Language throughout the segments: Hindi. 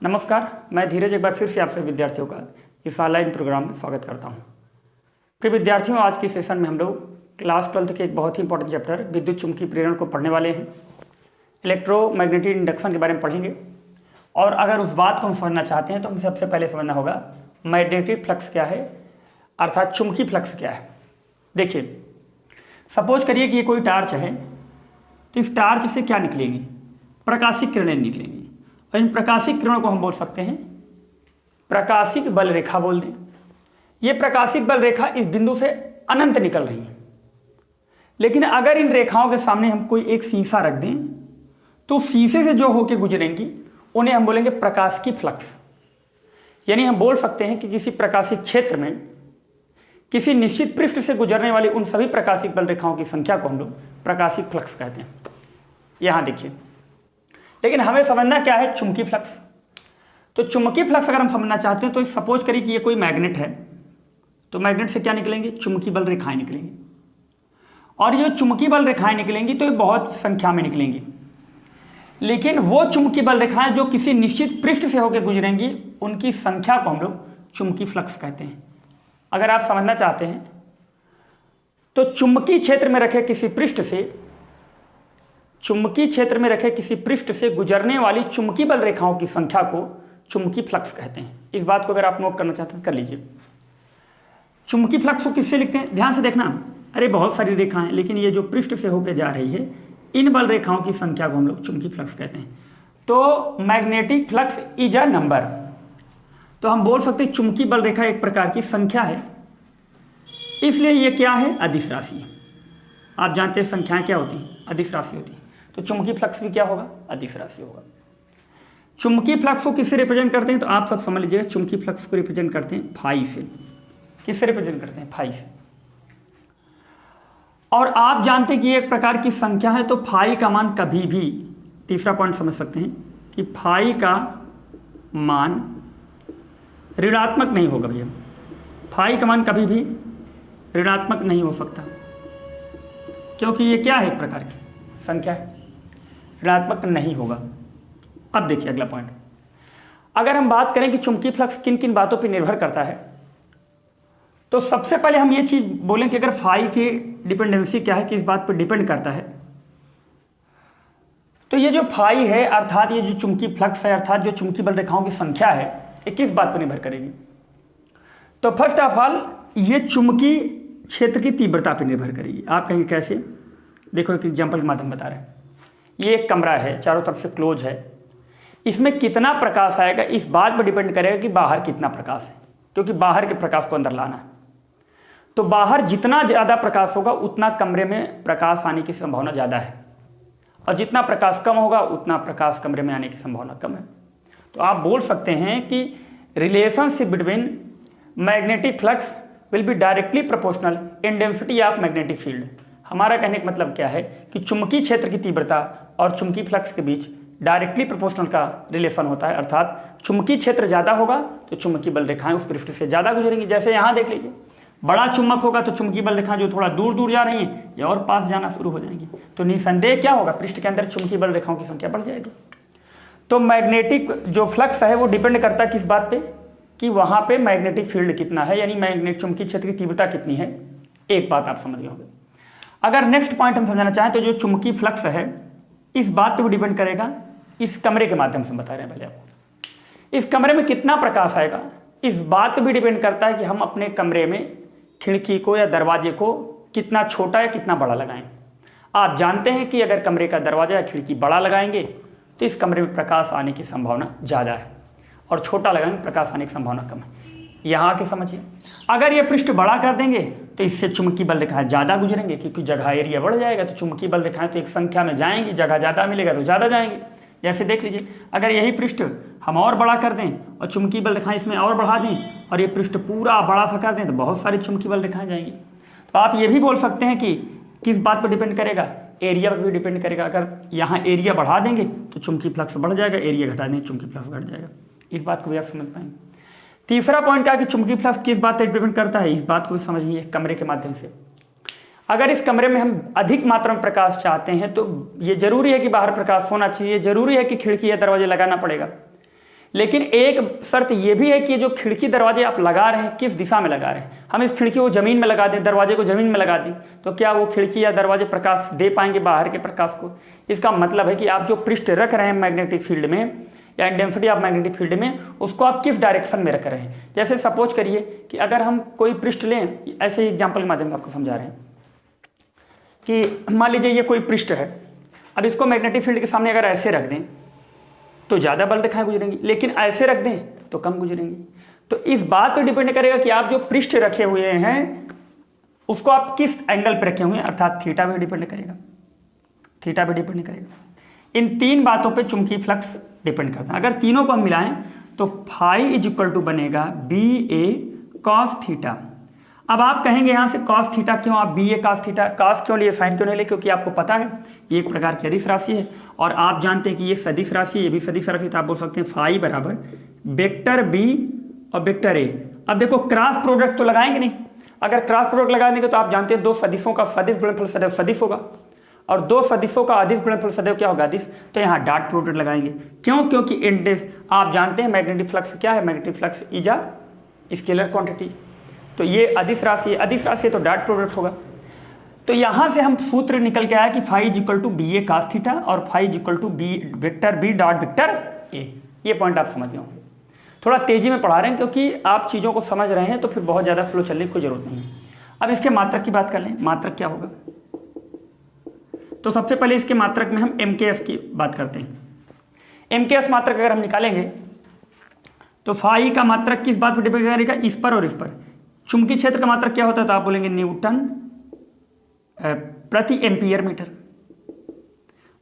नमस्कार, मैं धीरज एक बार फिर से आपसे विद्यार्थियों का इस ऑनलाइन प्रोग्राम में स्वागत करता हूं। प्रिय विद्यार्थियों, आज की सेशन में हम लोग क्लास 12 के एक बहुत ही इंपॉर्टेंट चैप्टर विद्युत चुम्बकीय प्रेरण को पढ़ने वाले हैं। इलेक्ट्रोमैग्नेटिक इंडक्शन के बारे में पढ़ेंगे और अगर उस बात को हम समझना चाहते हैं तो हमें सबसे पहले समझना होगा मैग्नेटिक फ्लक्स क्या है, अर्थात चुम्बकीय फ्लक्स क्या है। देखिए, सपोज करिए कि ये कोई टार्च है, तो इस टार्च से क्या निकलेंगी? प्रकाशिक किरणें निकलेंगी और इन प्रकाशिक किरणों को हम बोल सकते हैं प्रकाशिक बल रेखा बोल दें। ये प्रकाशिक बल रेखा इस बिंदु से अनंत निकल रही है, लेकिन अगर इन रेखाओं के सामने हम कोई एक शीशा रख दें तो शीशे से जो होकर गुजरेंगी उन्हें हम बोलेंगे प्रकाश की फ्लक्स। यानी हम बोल सकते हैं कि किसी प्रकाशिक क्षेत्र में किसी निश्चित पृष्ठ से गुजरने वाली उन सभी प्रकाशिक बल रेखाओं की संख्या को हम लोग प्रकाशिक फ्लक्स कहते हैं। यहां देखिए, लेकिन हमें समझना क्या है चुंबकीय फ्लक्स। तो चुंबकीय फ्लक्स अगर हम समझना चाहते हैं तो सपोज करिए कि ये कोई मैग्नेट है, तो मैग्नेट से क्या निकलेंगे? चुंबकीय बल रेखाएं निकलेंगी और ये चुंबकीय बल रेखाएं निकलेंगी तो ये बहुत संख्या में निकलेंगी, लेकिन वो चुंबकीय बल रेखाएं जो किसी निश्चित पृष्ठ से होकर गुजरेंगी उनकी संख्या को हम लोग चुंबकीय फ्लक्स कहते हैं। अगर आप समझना चाहते हैं तो चुंबकीय क्षेत्र में रखे किसी पृष्ठ से गुजरने वाली चुंबकीय बल रेखाओं की संख्या को चुंबकीय फ्लक्स कहते हैं। इस बात को अगर आप नोट करना चाहते हैं तो कर लीजिए। चुंबकीय फ्लक्स को किससे लिखते हैं? ध्यान से देखना, अरे बहुत सारी रेखाएं, लेकिन ये जो पृष्ठ से होकर जा रही है इन बल रेखाओं की संख्या को हम लोग चुंबकीय फ्लक्स कहते हैं। तो magnetic flux is a number, तो हम बोल सकते हैं चुंबकीय बल रेखा एक प्रकार की संख्या है, इसलिए ये क्या है? अदिश राशि। आप जानते हैं संख्याएं क्या होती हैं? अदिश राशि होती है। तो चुंबकीय फ्लक्स भी क्या होगा? अदिश राशि होगा। चुंबकीय फ्लक्स को किससे रिप्रेजेंट करते हैं? तो आप सब समझ लीजिएगा, चुंबकीय फ्लक्स को रिप्रेजेंट करते हैं फाई से। किससे रिप्रेजेंट करते हैं? फाई से। और आप जानते हैं कि एक प्रकार की संख्या है, तो फाई का मान कभी भी, तीसरा पॉइंट समझ सकते हैं कि फाई का मान ऋणात्मक नहीं होगा भैया। फाई का मान कभी भी ऋणात्मक नहीं हो सकता, क्योंकि ये क्या है? एक प्रकार की संख्या है, ऋणात्मक नहीं होगा। अब देखिए अगला पॉइंट, अगर हम बात करें कि चुंबकीय फ्लक्स किन किन बातों पर निर्भर करता है, तो सबसे पहले हम ये चीज बोलें कि अगर फाई की डिपेंडेंसी क्या है, किस बात पर डिपेंड करता है, तो ये जो फाई है अर्थात ये जो चुंबकीय फ्लक्स है अर्थात जो चुंबकीय बल रेखाओं की संख्या है, ये किस बात पर निर्भर करेगी? तो फर्स्ट ऑफ ऑल ये चुंबकीय क्षेत्र की तीव्रता पर निर्भर करेगी। आप कहेंगे कैसे? देखो एक एग्जाम्पल के माध्यम बता रहे हैं। ये एक कमरा है, चारों तरफ से क्लोज है, इसमें कितना प्रकाश आएगा इस बात पर डिपेंड करेगा कि बाहर कितना प्रकाश है, क्योंकि बाहर के प्रकाश को अंदर लाना है। तो बाहर जितना ज़्यादा प्रकाश होगा उतना कमरे में प्रकाश आने की संभावना ज़्यादा है, और जितना प्रकाश कम होगा उतना प्रकाश कमरे में आने की संभावना कम है। तो आप बोल सकते हैं कि relationship between magnetic flux will be directly proportional in density of magnetic field. हमारा कहने का मतलब क्या है कि चुंबकीय क्षेत्र की तीव्रता और चुंबकीय फ्लक्स के बीच डायरेक्टली प्रोपोर्शनल का रिलेशन होता है, अर्थात चुंबकीय क्षेत्र ज़्यादा होगा तो चुंबकीय बल रेखाएं उस पृष्ठ से ज़्यादा गुजरेंगी। जैसे यहाँ देख लीजिए, बड़ा चुंबक होगा तो चुंबकीय बल रेखाएं जो थोड़ा दूर दूर जा रही हैं ये और पास जाना शुरू हो जाएंगी, तो निसंदेह क्या होगा? पृष्ठ के अंदर चुंबकीय बल रेखाओं की संख्या बढ़ जाएगी। तो मैग्नेटिक जो फ्लक्स है वो डिपेंड करता है किस बात पे? कि वहाँ पे मैग्नेटिक फील्ड कितना है, यानी मैग्नेटिक चुंबकीय क्षेत्र की तीव्रता कितनी है। एक बात आप समझ गए होंगे। अगर नेक्स्ट पॉइंट हम समझना चाहें तो जो चुंबकीय फ्लक्स है इस बात पे भी डिपेंड करेगा, इस कमरे के माध्यम से बता रहे हैं पहले आपको, इस कमरे में कितना प्रकाश आएगा इस बात पे भी डिपेंड करता है कि हम अपने कमरे में खिड़की को या दरवाजे को कितना छोटा या कितना बड़ा लगाएं। आप जानते हैं कि अगर कमरे का दरवाजा या खिड़की बड़ा लगाएंगे तो इस कमरे में प्रकाश आने की संभावना ज़्यादा है, और छोटा लगाएंगे प्रकाश आने की संभावना कम है। यहाँ आके समझिए, अगर ये पृष्ठ बड़ा कर देंगे तो इससे चुंबकीय बल रेखाएं ज़्यादा गुजरेंगे, क्योंकि जगह एरिया बढ़ जाएगा, तो चुंबकीय बल रेखाएं तो एक संख्या में जाएंगी, जगह ज़्यादा मिलेगा तो ज़्यादा जाएंगी। जैसे देख लीजिए, अगर यही पृष्ठ हम और बड़ा कर दें और चुंबकीय बल रेखाएं इसमें और बढ़ा दें और ये पृष्ठ पूरा बड़ा सा कर दें तो बहुत सारी चुंबकीय बल रेखाएं जाएंगी। तो आप ये भी बोल सकते हैं कि किस बात पर डिपेंड करेगा? एरिया पर भी डिपेंड करेगा। अगर यहाँ एरिया बढ़ा देंगे तो चुंबकीय फ्लक्स बढ़ जाएगा, एरिया घटा देंगे चुंबकीय फ्लक्स घट जाएगा। इस बात को भी आप समझ पाएंगे। तीसरा पॉइंट क्या है कि चुंबकीय फ्लक्स किस बात पर डिपेंड करता है, इस बात को भी समझिए कमरे के माध्यम से। अगर इस कमरे में हम अधिक मात्रा में प्रकाश चाहते हैं तो ये जरूरी है कि बाहर प्रकाश होना चाहिए, जरूरी है कि खिड़की या दरवाजे लगाना पड़ेगा। लेकिन एक शर्त ये भी है कि जो खिड़की दरवाजे आप लगा रहे हैं किस दिशा में लगा रहे हैं। हम इस खिड़की को ज़मीन में लगा दें, दरवाजे को ज़मीन में लगा दें, तो क्या वो खिड़की या दरवाजे प्रकाश दे पाएंगे बाहर के प्रकाश को? इसका मतलब है कि आप जो पृष्ठ रख रहे हैं मैग्नेटिक फील्ड में या इंटेंसिटी ऑफ मैग्नेटिक फील्ड में, उसको आप किस डायरेक्शन में रख रहे हैं। जैसे सपोज करिए कि अगर हम कोई पृष्ठ लें, ऐसे ही एग्जाम्पल के माध्यम से आपको समझा रहे हैं कि मान लीजिए ये कोई पृष्ठ है, अब इसको मैग्नेटिक फील्ड के सामने अगर ऐसे रख दें तो ज़्यादा बल रेखाएं गुजरेंगी, लेकिन ऐसे रख दें तो कम गुजरेंगी। तो इस बात पर डिपेंड करेगा कि आप जो पृष्ठ रखे हुए हैं उसको आप किस एंगल पर रखे हुए हैं, अर्थात थीटा पे डिपेंड करेगा, थीटा पे डिपेंड करेगा। इन तीन बातों पे चुंबकीय फ्लक्स डिपेंड करता है। अगर तीनों को हम मिलाएं तो फाई इज इक्वल टू बनेगा बी ए कॉस थीटा। अब आप कहेंगे यहाँ से कॉस थीटा क्यों, आप B A cos theta, cos क्यों लिए, साइन क्यों नहीं लिए? क्योंकि आपको पता है ये एक प्रकार की अदिश राशि है और आप जानते हैं कि ये सदिश राशि, ये भी सदिश राशि, तो आप बोल सकते हैं फाई बराबर वेक्टर बी और वेक्टर ए। अब देखो क्रॉस प्रोडक्ट तो लगाएंगे नहीं, अगर क्रॉस प्रोडक्ट लगा देंगे तो आप जानते हैं दो सदिशों का सदिश गुणनफल सदैव सदिश होगा और दो सदिशों का अदिश गुणनफल सदैव क्या होगा, अदिश। तो यहाँ डॉट प्रोडक्ट लगाएंगे, क्यों? क्योंकि इंडेक्स आप जानते हैं मैग्नेटिक फ्लक्स क्या है, magnetic flux is a scalar quantity. तो ये अदिश राशि है, अदिश राशि है तो डॉट प्रोडक्ट होगा। तो यहाँ से हम सूत्र निकल के आया कि phi is equal to B A cos theta और phi is equal to B vector B dot vector A. ये पॉइंट आप समझ गए होंगे। थोड़ा तेजी में पढ़ा रहे हैं क्योंकि आप चीज़ों को समझ रहे हैं, तो फिर बहुत ज़्यादा स्लो चलने की कोई जरूरत नहीं है। अब इसके मात्रक की बात कर लें, मात्रक क्या होगा? तो सबसे पहले इसके मात्रक में हम MKS की बात करते हैं। MKS मात्रक अगर हम निकालेंगे तो फाई का मात्रक किस बात पर डिपेंड करेगा, इस पर और इस पर। चुंबकीय क्षेत्र का मात्रक क्या होता है, तो आप बोलेंगे न्यूटन प्रति एम्पियर मीटर।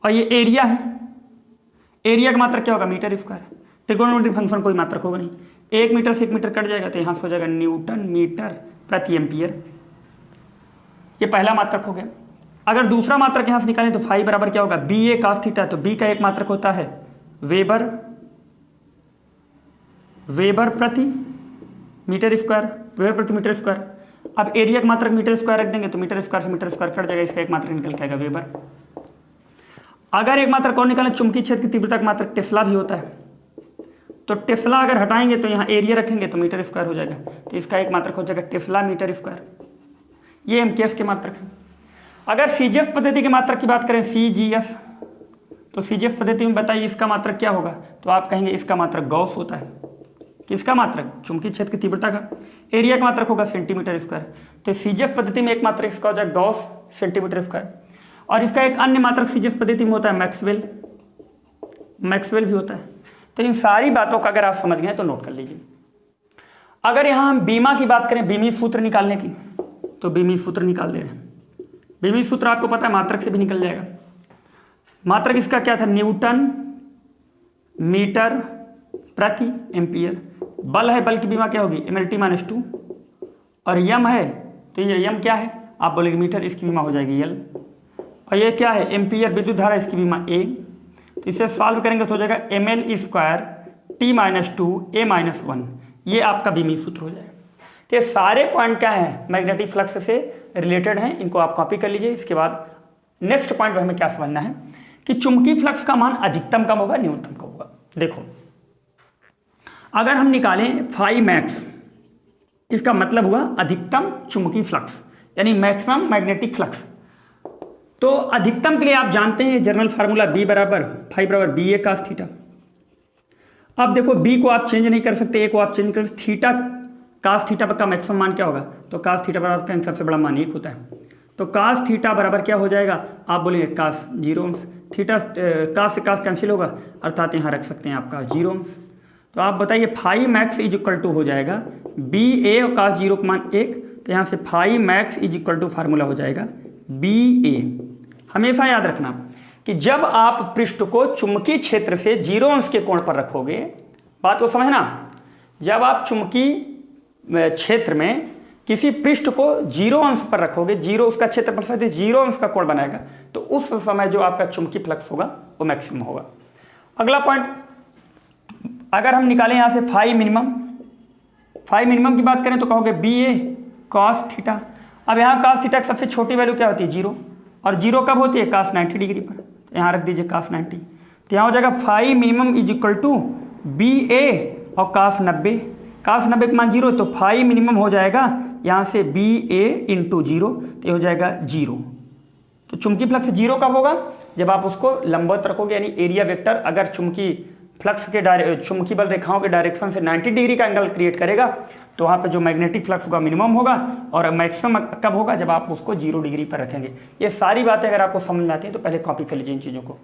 और ये एरिया है, एरिया का मात्रक क्या होगा, मीटर स्क्वायर। ट्रिगोनोमेट्रिक फंक्शन कोई मात्रक होगा नहीं, 1 मीटर से 1 मीटर कट जाएगा तो यहाँ से हो जाएगा न्यूटन मीटर प्रति एम्पियर। ये पहला मात्रक हो गया। अगर दूसरा मात्रक यहाँ से निकालें तो फाई बराबर क्या होगा, बी ए कॉस थीटा। तो बी का एक मात्रक होता है वेबर, वेबर प्रति मीटर स्क्वायर, वेबर प्रति मीटर स्क्वायर। अब एरिया का मात्रक मीटर स्क्वायर रख देंगे तो मीटर स्क्वायर से मीटर स्क्वायर कट जाएगा, इसका एक मात्रक निकल के आएगा वेबर। अगर एक मात्रक और निकालें, चुंबकीय क्षेत्र की तीव्रता का मात्रक टेस्ला भी होता है, तो टेस्ला अगर हटाएंगे तो यहाँ एरिया रखेंगे तो मीटर स्क्वायर हो जाएगा, तो इसका एक मात्रक हो जाएगा टेस्ला मीटर स्क्वायर। ये MKS के मात्रक है। अगर CGS पद्धति के मात्रक की बात करें, CGS, तो CGS पद्धति में बताइए इसका मात्रक क्या होगा, तो आप कहेंगे इसका मात्रक गॉस होता है। किसका मात्रक, चुंबकीय क्षेत्र की तीव्रता का। एरिया का मात्रक होगा सेंटीमीटर स्क्वायर। तो CGS पद्धति में एक मात्रक इसका हो जाएगा गॉस सेंटीमीटर स्क्वायर। और इसका एक अन्य मात्रक CGS पद्धति में होता है मैक्सवेल, मैक्सवेल भी होता है। तो इन सारी बातों का अगर आप समझ गए तो नोट कर लीजिए। अगर यहाँ हम बीमा की बात करें, बीमी सूत्र निकालने की, तो बीमी सूत्र निकाल दे रहे हैं। बीमी सूत्र आपको पता है मात्रक से भी निकल जाएगा। मात्रक इसका क्या था, न्यूटन मीटर प्रति एम्पियर। बल है, बल की बीमा क्या होगी, mLT-2। और यम है तो ये यम क्या है, आप बोलेंगे मीटर, इसकी बीमा हो जाएगी L। और ये क्या है, एम्पियर विद्युत धारा, इसकी बीमा A। तो इसे सॉल्व करेंगे तो हो जाएगा mL² T-2 A-1। ये आपका बीमी सूत्र हो जाएगा। तो ये सारे पॉइंट क्या है, मैग्नेटिक फ्लक्स से रिलेटेड हैं, इनको आप कॉपी कर लीजिए। इसके बाद नेक्स्ट पॉइंट हमें क्या समझना है कि चुंबकीय फ्लक्स का मान अधिकतम कब होगा, न्यूनतम कब होगा। देखो अगर हम निकालें फाई मैक्स, इसका मतलब हुआ अधिकतम चुंबकीय फ्लक्स यानी मैक्सिमम मैग्नेटिक फ्लक्स। तो अधिकतम के लिए आप जानते हैं जनरल फार्मूला बी बराबर फाई बराबर बी ए कॉस थीटा। अब देखो बी को आप चेंज नहीं कर सकते, ए को आप चेंज कर सकते। थीटा कास थीटा का मैक्सिमम मान क्या होगा, तो कास थीटा बराबर का सबसे बड़ा मान 1 होता है। तो कास थीटा बराबर क्या हो जाएगा, आप बोलेंगे कास 0 अंश। थीटा कास से कास कैंसिल होगा, अर्थात यहाँ रख सकते हैं आपका 0 अंश। तो आप बताइए phi max is equal to हो जाएगा बी ए और कास 0 का मान 1। तो यहाँ से phi max is equal to formula हो जाएगा बी ए। हमेशा याद रखना कि जब आप पृष्ठ को चुंबकीय क्षेत्र से 0 अंश के कोण पर रखोगे, बात को समझना, जब आप चुंबकीय क्षेत्र में किसी पृष्ठ को 0 अंश पर रखोगे, 0 उसका क्षेत्रफल से 0 अंश का कोण बनाएगा, तो उस समय जो आपका चुंबकीय फ्लक्स होगा वो मैक्सिमम होगा। अगला पॉइंट अगर हम निकालें यहाँ से फाई मिनिमम, फाई मिनिमम की बात करें तो कहोगे बी ए कॉस थीटा। अब यहाँ कॉस थीटा की सबसे छोटी वैल्यू क्या होती है, 0, और 0 कब होती है, कॉस 90 डिग्री पर। तो यहाँ रख दीजिए कॉस 90। तो यहाँ हो जाएगा phi minimum is equal to B A और काफ 90, काफ 90 का मान 0 तो फाई मिनिमम हो जाएगा यहाँ से बी ए इंटू 0, तो ये हो जाएगा 0। तो चुंबकीय फ्लक्स 0 कब होगा? जब आप उसको लंबवत रखोगे, यानी एरिया वेक्टर अगर चुंबकीय बल रेखाओं के डायरेक्शन से 90 डिग्री का एंगल क्रिएट करेगा तो वहाँ पे जो मैग्नेटिक फ्लक्स होगा मिनिमम होगा, और मैक्सिमम कब होगा? जब आप उसको 0 डिग्री पर रखेंगे। ये सारी बातें अगर आपको समझ में आती हैं तो पहले कॉपी कर लीजिए इन चीज़ों को।